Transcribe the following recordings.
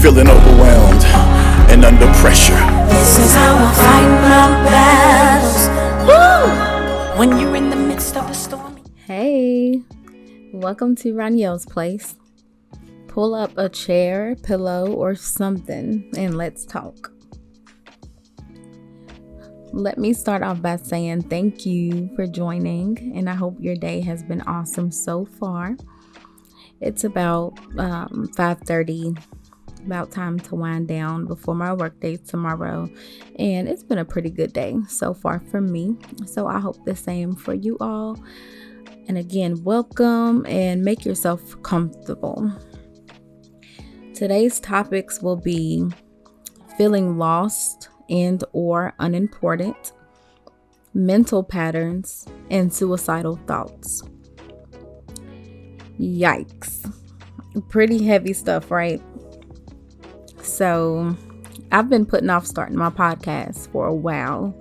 feeling overwhelmed and under pressure. This is how I fight my battles. Woo! When you're in the midst of a storm. Hey, welcome to Ranielle's Place. Pull up a chair, pillow, or something, and let's talk. Let me start off by saying thank you for joining, and I hope your day has been awesome so far. It's about 5:30, about time to wind down before my work day tomorrow, and it's been a pretty good day so far for me, so I hope the same for you all. And again, welcome and make yourself comfortable. Today's topics will be feeling lost and or unimportant, mental patterns, and suicidal thoughts. Yikes. Pretty heavy stuff, right? So I've been putting off starting my podcast for a while,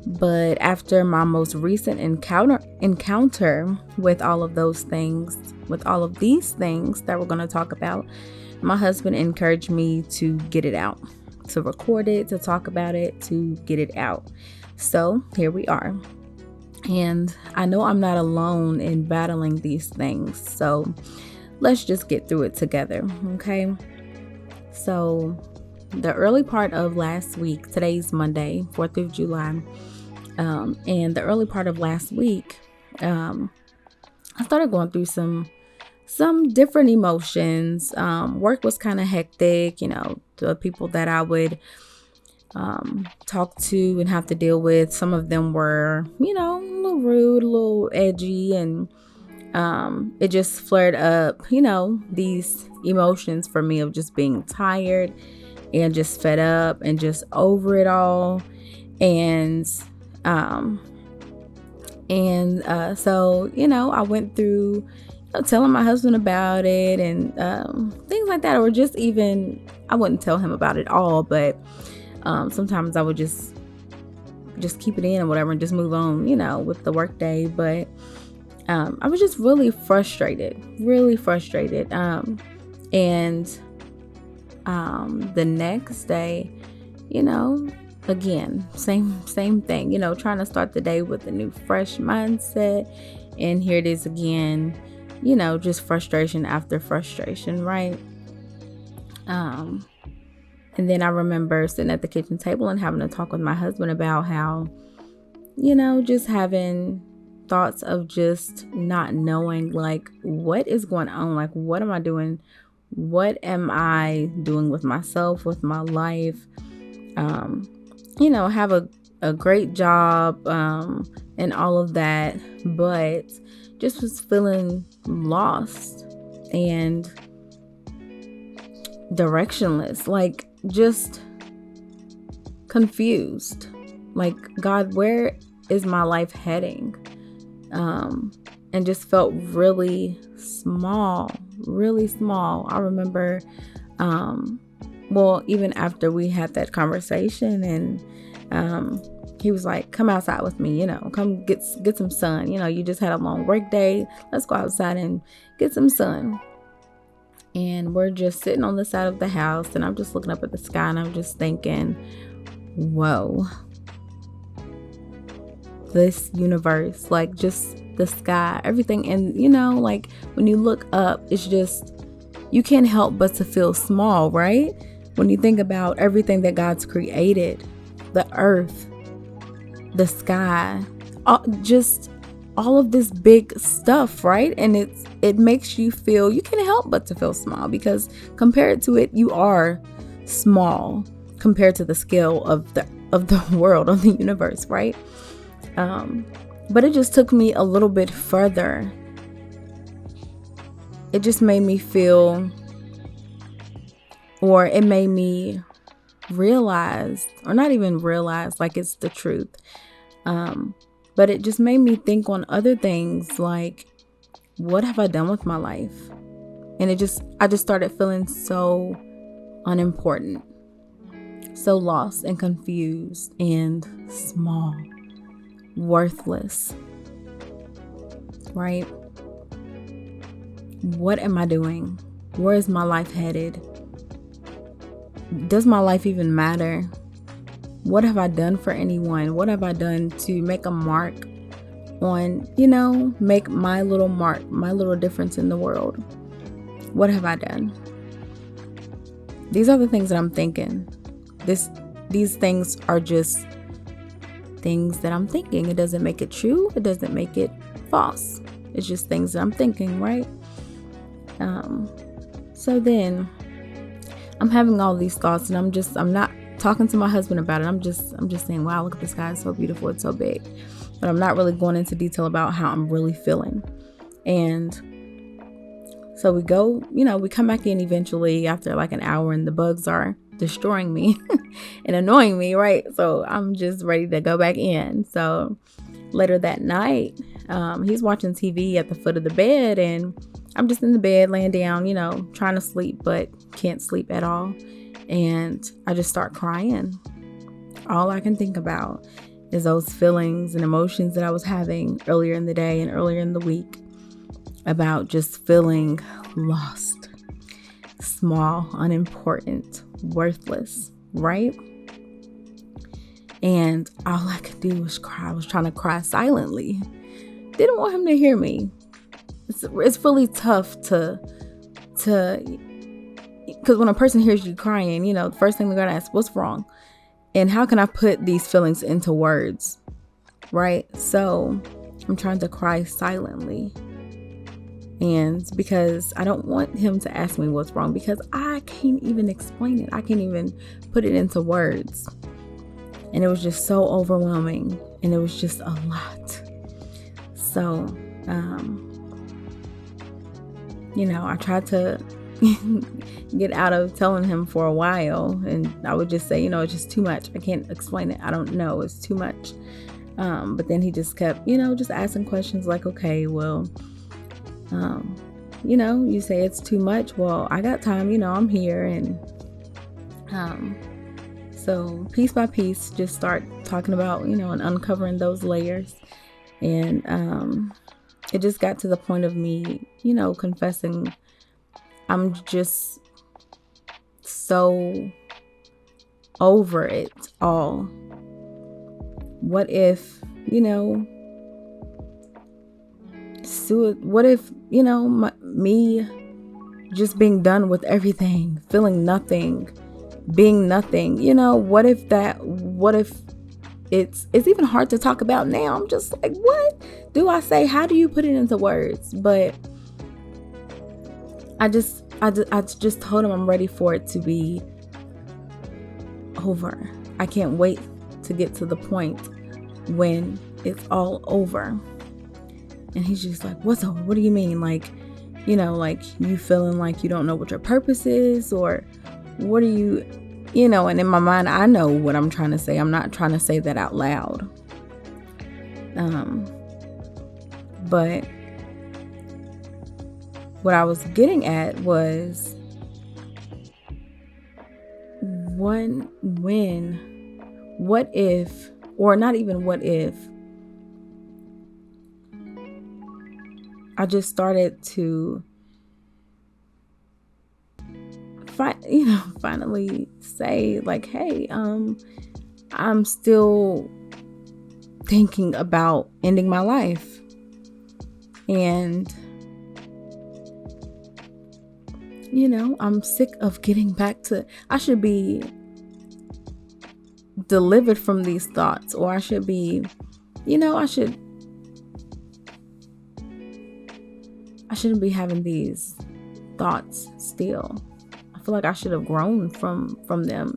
but after my most recent encounter with all of those things, with all of these things that we're going to talk about, my husband encouraged me to get it out, to record it, to talk about it, to get it out. So here we are. And I know I'm not alone in battling these things. So let's just get through it together. Okay. So the early part of last week, today's Monday, 4th of July. And the early part of last week, I started going through some different emotions. Work was kind of hectic, the people that I would talk to and have to deal with. Some of them were, a little rude, a little edgy, and it just flared up, these emotions for me of just being tired and just fed up and just over it all. And so, I went through telling my husband about it and things like that, or just even, I wouldn't tell him about it all, but sometimes I would just keep it in or whatever and just move on, with the work day. But I was just really frustrated. And the next day, again, same thing, trying to start the day with a new fresh mindset. And here it is again, just frustration after frustration, right? And then I remember sitting at the kitchen table and having a talk with my husband about how, just having thoughts of just not knowing, like, what is going on? Like, what am I doing? What am I doing with myself, with my life? Have a great job and all of that, but just was feeling lost and directionless, like just confused. Like, God, where is my life heading? And just felt really small. I remember, even after we had that conversation and, he was like, come outside with me, come get some sun. You just had a long work day. Let's go outside and get some sun. And we're just sitting on the side of the house and I'm just looking up at the sky and I'm just thinking, whoa, this universe, like just the sky, everything. And, like when you look up, it's just, you can't help but to feel small, right? When you think about everything that God's created, the earth, the sky, all of this big stuff, right? And it makes you feel, you can't help but to feel small because compared to it, you are small compared to the scale of the world, of the universe, right? But it just took me a little bit further. It just made me feel, or it made me realize, or not even realize, like it's the truth. But it just made me think on other things, like, what have I done with my life? And I just started feeling so unimportant, so lost and confused and small, worthless, right? What am I doing? Where is my life headed? does my life even matter? What have I done for anyone? What have I done to make a mark on, make my little mark, my little difference in the world? What have I done? These are the things that I'm thinking. These things are just things that I'm thinking. It doesn't make it true. It doesn't make it false. It's just things that I'm thinking, right? So then I'm having all these thoughts, and I'm not talking to my husband about it. I'm just saying, wow, look at the sky. It's so beautiful. It's so big. But I'm not really going into detail about how I'm really feeling. And so we go, we come back in eventually after like an hour, and the bugs are destroying me and annoying me, right? So I'm just ready to go back in. So later that night, he's watching TV at the foot of the bed, and I'm just in the bed laying down, trying to sleep, but can't sleep at all. And I just start crying. All I can think about is those feelings and emotions that I was having earlier in the day and earlier in the week about just feeling lost, small, unimportant, worthless, right? And all I could do was cry. I was trying to cry silently. Didn't want him to hear me. It's really tough to because when a person hears you crying, the first thing they're going to ask, what's wrong? And how can I put these feelings into words? Right? So I'm trying to cry silently. And because I don't want him to ask me what's wrong, because I can't even explain it. I can't even put it into words. And it was just so overwhelming. And it was just a lot. So, I tried to get out of telling him for a while, and I would just say, it's just too much. I can't explain it. I don't know. It's too much. But then he just kept, just asking questions like, okay, well, you say it's too much. Well, I got time, I'm here. And, so piece by piece, just start talking about, and uncovering those layers. And, it just got to the point of me, confessing I'm just so over it all. What if, what if, me just being done with everything, feeling nothing, being nothing, what if it's even hard to talk about now. I'm just like, what do I say? How do you put it into words? But I just told him I'm ready for it to be over. I can't wait to get to the point when it's all over. And he's just like, what's over? What do you mean? Like, like you feeling like you don't know what your purpose is, or what are you, and in my mind, I know what I'm trying to say. I'm not trying to say that out loud. But what I was getting at was what if, or not even what if, I just started to finally say like, hey, I'm still thinking about ending my life. And, I'm sick of getting back to, I should be delivered from these thoughts, or I should be, I shouldn't be having these thoughts still. I feel like I should have grown from them,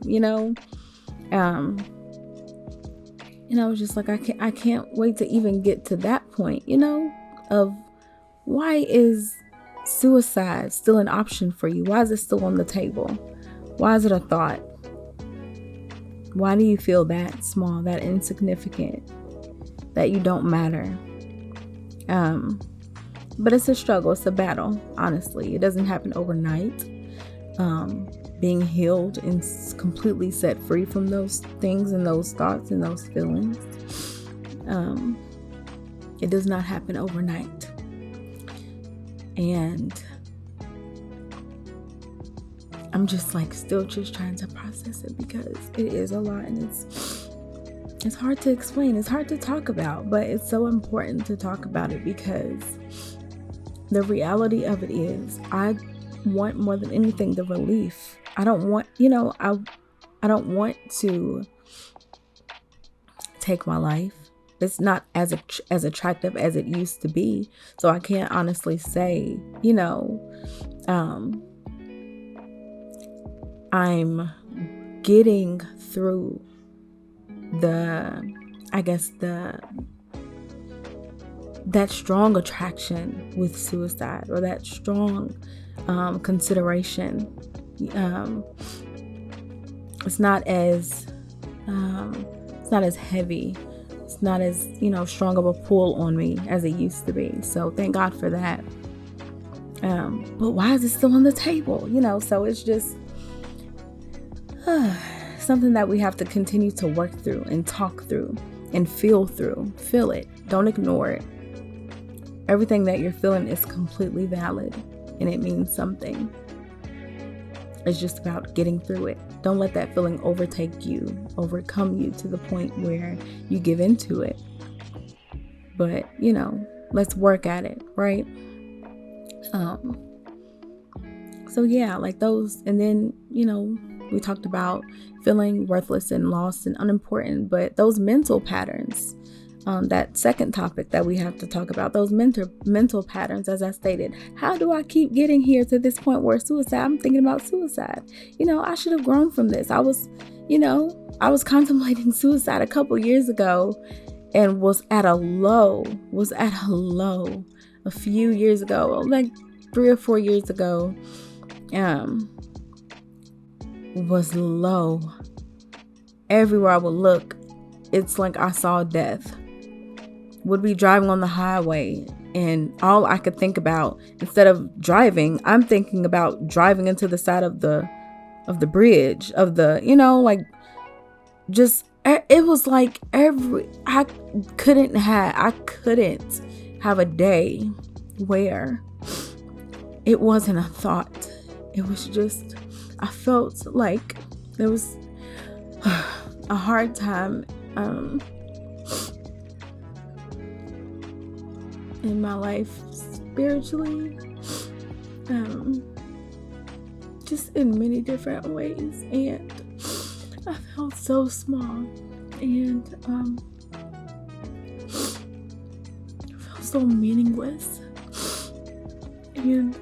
I was just like, I can't wait to even get to that point, of why is suicide still an option for you? Why is it still on the table? Why is it a thought? Why do you feel that small, that insignificant, that you don't matter? But it's a struggle. It's a battle, honestly. It doesn't happen overnight. Being healed and completely set free from those things and those thoughts and those feelings. It does not happen overnight. And I'm just like still just trying to process it, because it is a lot, and it's hard to explain. It's hard to talk about, but it's so important to talk about it, because the reality of it is I want more than anything the relief. I don't want, I don't want to take my life. It's not as attractive as it used to be. So I can't honestly say, I'm getting through that strong attraction with suicide, or that strong consideration. It's not as heavy. It's not as, strong of a pull on me as it used to be. So thank God for that. But why is it still on the table? So it's just something that we have to continue to work through and talk through and feel through. Feel it. Don't ignore it. Everything that you're feeling is completely valid, and it means something. It's just about getting through it. Don't let that feeling overcome you to the point where you give into it. But, let's work at it, right? So yeah, like those, and then, we talked about feeling worthless and lost and unimportant, but those mental patterns, that second topic that we have to talk about, those mental patterns, as I stated. How do I keep getting here to this point where I'm thinking about suicide? I should have grown from this. I was contemplating suicide a couple years ago, and was at a low a few years ago, like 3 or 4 years ago. Was low. Everywhere I would look, it's like I saw death. Would be driving on the highway, and all I could think about, instead of driving, I'm thinking about driving into the side of the bridge, of the, it was like I couldn't have a day where it wasn't a thought. It was just, I felt like there was a hard time in my life spiritually, just in many different ways, and I felt so small, and I felt so meaningless, and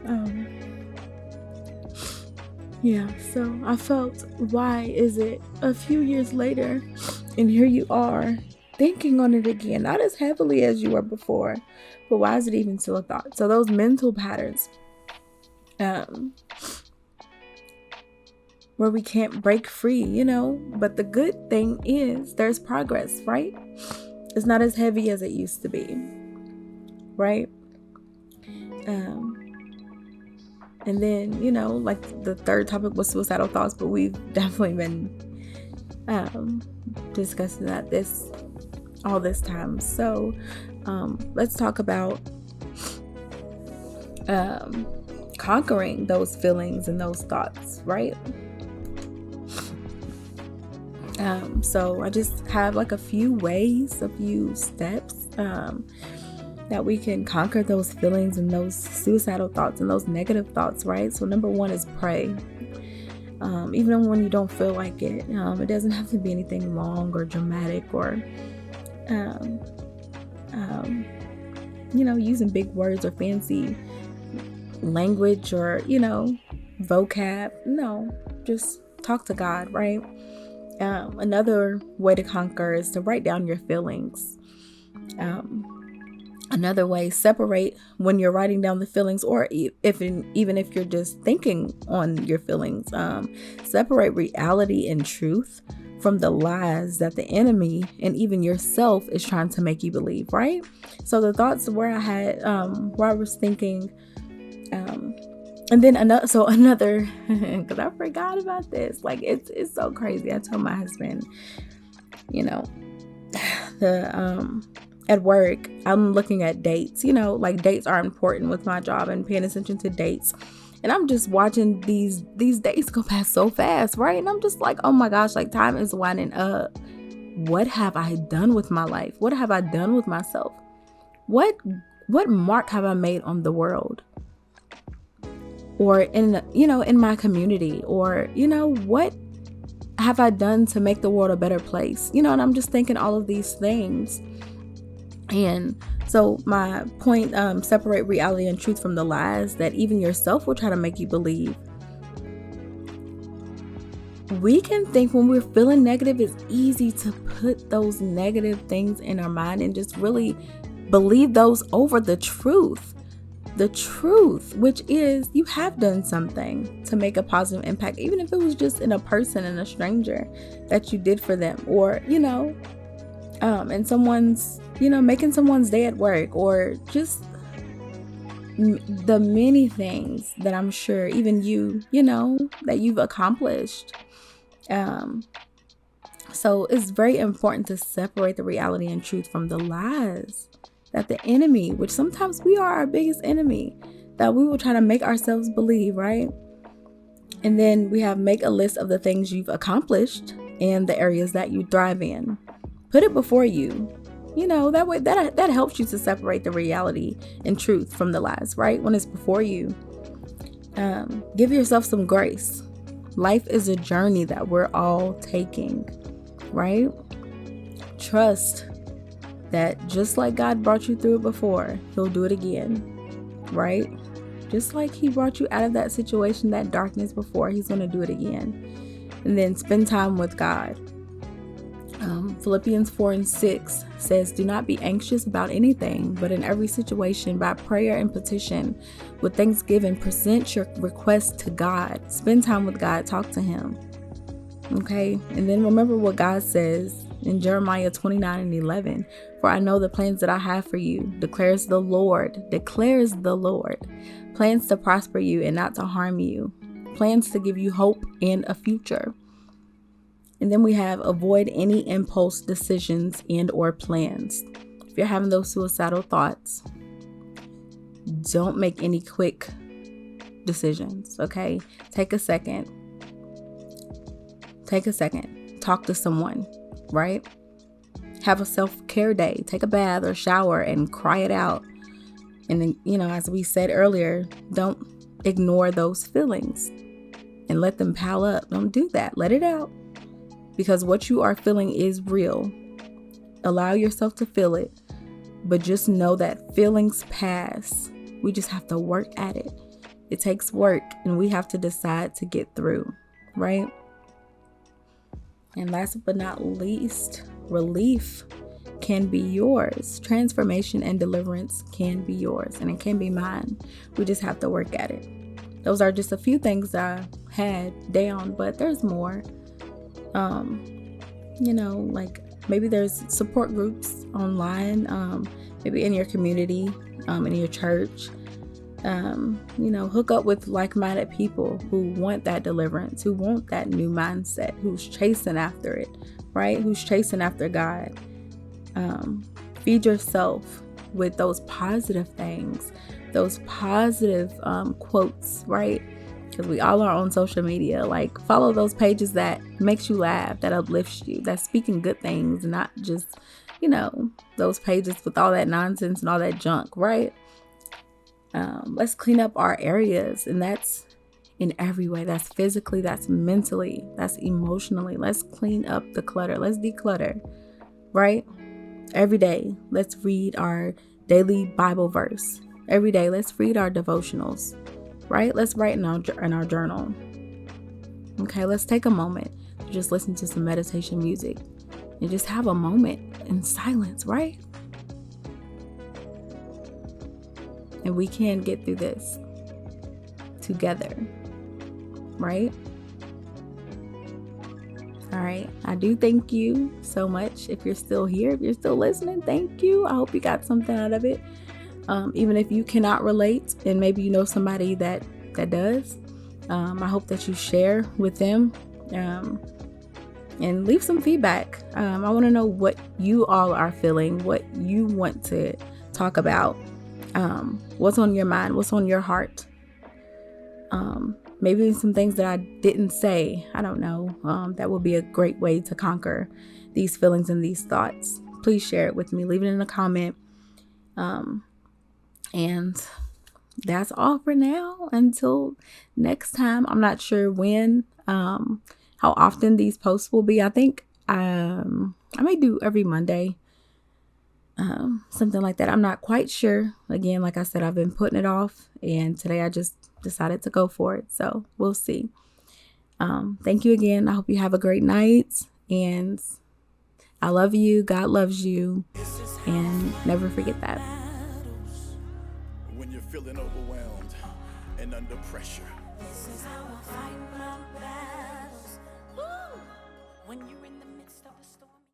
so I felt, why is it a few years later and here you are thinking on it again, not as heavily as you were before, but why is it even still a thought? So those mental patterns, where we can't break free, but the good thing is there's progress, right? It's not as heavy as it used to be, right? And then, like the third topic was suicidal thoughts, but we've definitely been discussing that all this time. So let's talk about conquering those feelings and those thoughts, right? So I just have like a few steps that we can conquer those feelings and those suicidal thoughts and those negative thoughts, right? So number one is pray. Even when you don't feel like it, it doesn't have to be anything long or dramatic, or using big words or fancy language, or vocab. No, just talk to God, right? Another way to conquer is to write down your feelings. Another way, separate when you're writing down the feelings, or even if you're just thinking on your feelings, separate reality and truth from the lies that the enemy and even yourself is trying to make you believe, right? So the thoughts where I was thinking, and then another, because I forgot about this. Like it's so crazy. I told my husband, at work, I'm looking at dates, like dates are important with my job and paying attention to dates. And I'm just watching these days go past so fast, right? And I'm just like, oh my gosh, like time is winding up. What have I done with my life? What have I done with myself? What mark have I made on the world? Or in my community? Or, what have I done to make the world a better place? And I'm just thinking all of these things. And so my point, separate reality and truth from the lies that even yourself will try to make you believe. We can think when we're feeling negative, it's easy to put those negative things in our mind and just really believe those over the truth. The truth, which is you have done something to make a positive impact, even if it was just in a person and a stranger that you did for them, or, and someone's, making someone's day at work, or just the many things that I'm sure even you, that you've accomplished. So it's very important to separate the reality and truth from the lies that the enemy, which sometimes we are our biggest enemy, that we will try to make ourselves believe, right? And then we have make a list of the things you've accomplished and the areas that you thrive in. Put it before you. That way that helps you to separate the reality and truth from the lies, right? When it's before you. Give yourself some grace. Life is a journey that we're all taking, right? Trust that just like God brought you through it before, He'll do it again, right? Just like He brought you out of that situation, that darkness before, He's going to do it again. And then spend time with God. Philippians 4:6 says, do not be anxious about anything, but in every situation, by prayer and petition, with thanksgiving, present your requests to God. Spend time with God. Talk to Him. Okay? And then remember what God says in Jeremiah 29:11, for I know the plans that I have for you, declares the Lord, plans to prosper you and not to harm you, plans to give you hope and a future. And then we have avoid any impulse decisions and or plans. If you're having those suicidal thoughts, don't make any quick decisions, okay? Take a second. Talk to someone, right? Have a self-care day. Take a bath or shower and cry it out. And then, as we said earlier, don't ignore those feelings and let them pile up. Don't do that. Let it out. Because what you are feeling is real. Allow yourself to feel it. But just know that feelings pass. We just have to work at it. It takes work, and we have to decide to get through, right? And last but not least, relief can be yours. Transformation and deliverance can be yours, and it can be mine. We just have to work at it. Those are just a few things I had down, but there's more. Like maybe there's support groups online, maybe in your community, in your church. Hook up with like-minded people who want that deliverance, who want that new mindset, who's chasing after it, right? Who's chasing after God. Feed yourself with those positive things, those positive quotes, right? Because we all are on social media. Like, follow those pages that makes you laugh, that uplifts you, that's speaking good things, not just, those pages with all that nonsense and all that junk, right? Let's clean up our areas, and that's in every way. That's physically, that's mentally, that's emotionally. Let's clean up the clutter. Let's declutter, right? Every day, let's read our daily Bible verse. Every day, let's read our devotionals, right? Let's write in our journal. Okay, let's take a moment to just listen to some meditation music and just have a moment in silence, right? And we can get through this together, right? All right. I do thank you so much. If you're still here, if you're still listening, thank you. I hope you got something out of it. Even if you cannot relate, and maybe you know somebody that does, I hope that you share with them. and leave some feedback. I want to know what you all are feeling, what you want to talk about, what's on your mind, what's on your heart. Maybe some things that I didn't say. I don't know. That would be a great way to conquer these feelings and these thoughts. Please share it with me. Leave it in a comment. And that's all for now. Until next time. I'm not sure when, how often these posts will be. I think I may do every Monday. Something like that. I'm not quite sure. Again, like I said, I've been putting it off, and today I just decided to go for it. So we'll see. Thank you again. I hope you have a great night, and I love you. God loves you, and never forget that. When you're feeling overwhelmed and under pressure. This is how I fight my battles. Woo! When you're in